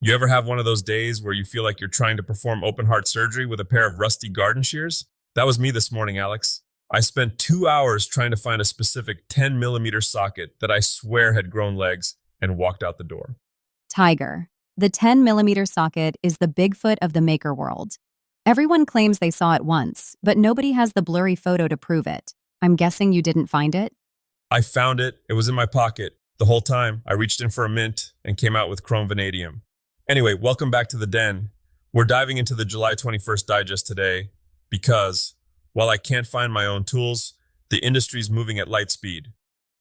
You ever have one of those days where you feel like you're trying to perform open heart surgery with a pair of rusty garden shears? That was me this morning, Alex. I spent 2 hours trying to find a specific 10 millimeter socket that I swear had grown legs and walked out the door. Tiger. The 10 millimeter socket is the Bigfoot of the maker world. Everyone claims they saw it once, but nobody has the blurry photo to prove it. I'm guessing you didn't find it? I found it. It was in my pocket. The whole time, I reached in for a mint and came out with chrome vanadium. Anyway, welcome back to the Den. We're diving into the July 21st digest today because, while I can't find my own tools, the industry's moving at light speed.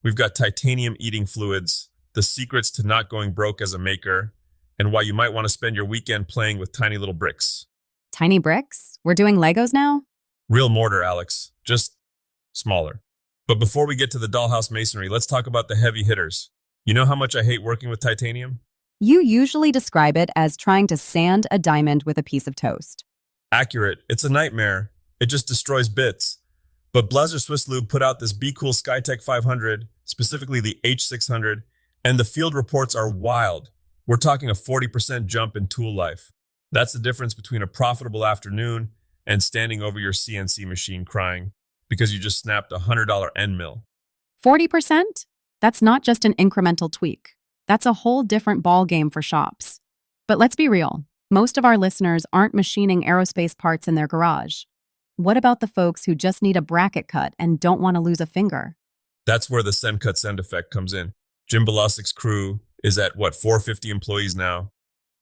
We've got titanium eating fluids, the secrets to not going broke as a maker, and why you might want to spend your weekend playing with tiny little bricks. Tiny bricks? We're doing Legos now? Real mortar, Alex, just smaller. But before we get to the dollhouse masonry, let's talk about the heavy hitters. You know how much I hate working with titanium? You usually describe it as trying to sand a diamond with a piece of toast. Accurate. It's a nightmare. It just destroys bits. But Blazer Swiss Lube put out this Be Cool Skytech 500, specifically the H600, and the field reports are wild. We're talking a 40% jump in tool life. That's the difference between a profitable afternoon and standing over your CNC machine crying because you just snapped a $100 end mill. 40%? That's not just an incremental tweak. That's a whole different ball game for shops. But let's be real. Most of our listeners aren't machining aerospace parts in their garage. What about the folks who just need a bracket cut and don't want to lose a finger? That's where the send cut send effect comes in. Jim Balasik's crew is at, 450 employees now.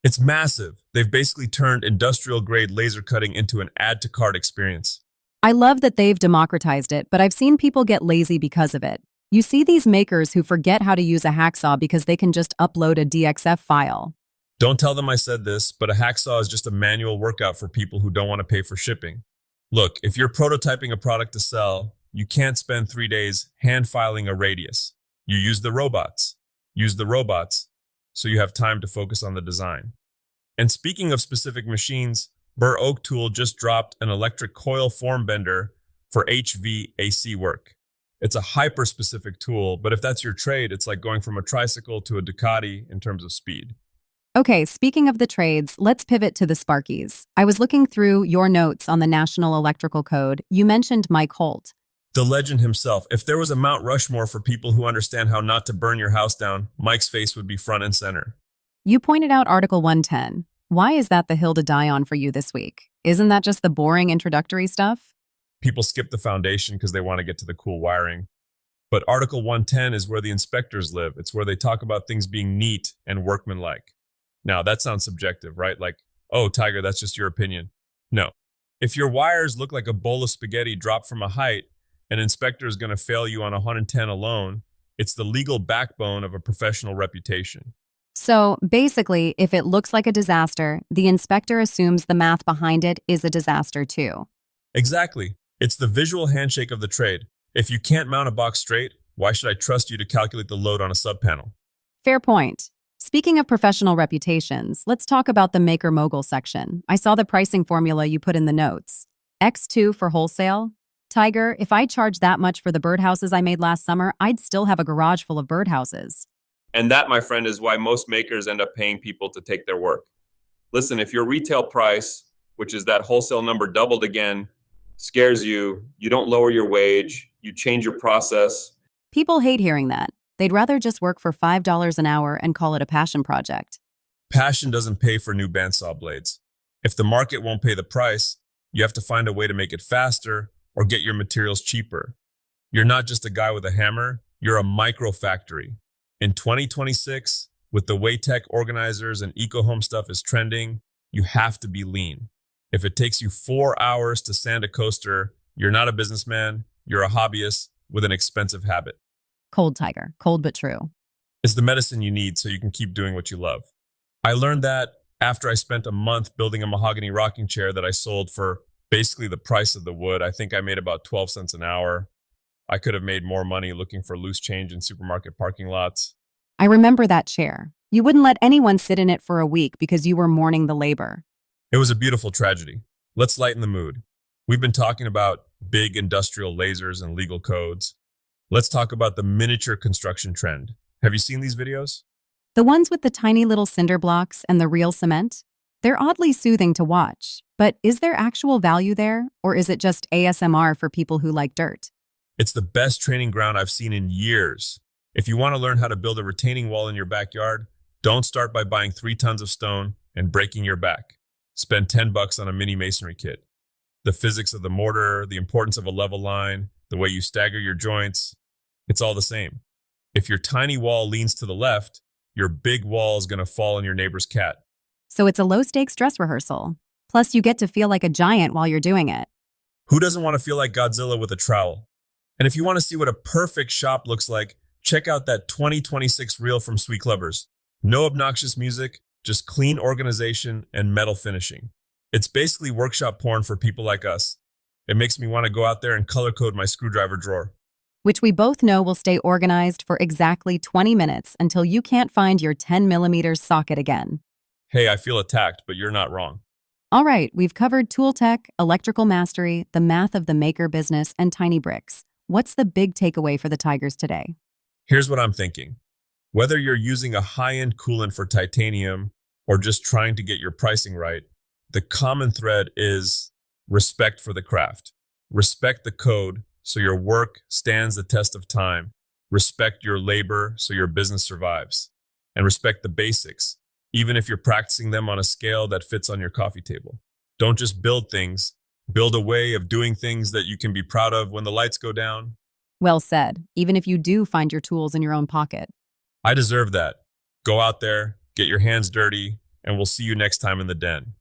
It's massive. They've basically turned industrial grade laser cutting into an add to cart experience. I love that they've democratized it, but I've seen people get lazy because of it. You see these makers who forget how to use a hacksaw because they can just upload a DXF file. Don't tell them I said this, but a hacksaw is just a manual workout for people who don't want to pay for shipping. Look, if you're prototyping a product to sell, you can't spend 3 days hand filing a radius. You use the robots. Use the robots so you have time to focus on the design. And speaking of specific machines, Burr Oak Tool just dropped an electric coil form bender for HVAC work. It's a hyper-specific tool, but if that's your trade, it's like going from a tricycle to a Ducati in terms of speed. Okay, speaking of the trades, let's pivot to the Sparkies. I was looking through your notes on the National Electrical Code. You mentioned Mike Holt. The legend himself. If there was a Mount Rushmore for people who understand how not to burn your house down, Mike's face would be front and center. You pointed out Article 110. Why is that the hill to die on for you this week? Isn't that just the boring introductory stuff? People skip the foundation because they want to get to the cool wiring. But Article 110 is where the inspectors live. It's where they talk about things being neat and workmanlike. Now, that sounds subjective, right? Like, oh, Tiger, that's just your opinion. No. If your wires look like a bowl of spaghetti dropped from a height, an inspector is going to fail you on 110 alone. It's the legal backbone of a professional reputation. So basically, if it looks like a disaster, the inspector assumes the math behind it is a disaster too. Exactly. It's the visual handshake of the trade. If you can't mount a box straight, why should I trust you to calculate the load on a subpanel? Fair point. Speaking of professional reputations, let's talk about the Maker Mogul section. I saw the pricing formula you put in the notes. X2 for wholesale. Tiger, if I charged that much for the birdhouses I made last summer, I'd still have a garage full of birdhouses. And that, my friend, is why most makers end up paying people to take their work. Listen, if your retail price, which is that wholesale number doubled again, scares you, you don't lower your wage, you change your process. People hate hearing that. They'd rather just work for $5 an hour and call it a passion project. Passion doesn't pay for new bandsaw blades. If the market won't pay the price, you have to find a way to make it faster or get your materials cheaper. You're not just a guy with a hammer, you're a micro factory. In 2026, with the way tech organizers and eco-home stuff is trending, you have to be lean. If it takes you 4 hours to sand a coaster, you're not a businessman, you're a hobbyist with an expensive habit. Cold, Tiger. Cold but true. It's the medicine you need so you can keep doing what you love. I learned that after I spent a month building a mahogany rocking chair that I sold for basically the price of the wood. I think I made about 12 cents an hour. I could have made more money looking for loose change in supermarket parking lots. I remember that chair. You wouldn't let anyone sit in it for a week because you were mourning the labor. It was a beautiful tragedy. Let's lighten the mood. We've been talking about big industrial lasers and legal codes. Let's talk about the miniature construction trend. Have you seen these videos? The ones with the tiny little cinder blocks and the real cement? They're oddly soothing to watch, but is there actual value there, or is it just ASMR for people who like dirt? It's the best training ground I've seen in years. If you want to learn how to build a retaining wall in your backyard, don't start by buying 3 tons of stone and breaking your back. Spend $10 on a mini masonry kit. The physics of the mortar, the importance of a level line, the way you stagger your joints, it's all the same. If your tiny wall leans to the left, your big wall is going to fall on your neighbor's cat. So it's a low stakes dress rehearsal. Plus, you get to feel like a giant while you're doing it. Who doesn't want to feel like Godzilla with a trowel? And if you want to see what a perfect shop looks like, check out that 2026 reel from Sweet Clubbers. No obnoxious music, just clean organization and metal finishing. It's basically workshop porn for people like us. It makes me want to go out there and color code my screwdriver drawer. Which we both know will stay organized for exactly 20 minutes until you can't find your 10mm socket again. Hey, I feel attacked, but you're not wrong. All right, we've covered tool tech, electrical mastery, the math of the maker business, and tiny bricks. What's the big takeaway for the Tigers today? Here's what I'm thinking. Whether you're using a high-end coolant for titanium or just trying to get your pricing right, the common thread is respect for the craft. Respect the code so your work stands the test of time. Respect your labor so your business survives. And respect the basics, even if you're practicing them on a scale that fits on your coffee table. Don't just build things, build a way of doing things that you can be proud of when the lights go down. Well said, even if you do find your tools in your own pocket. I deserve that. Go out there, get your hands dirty, and we'll see you next time in the den.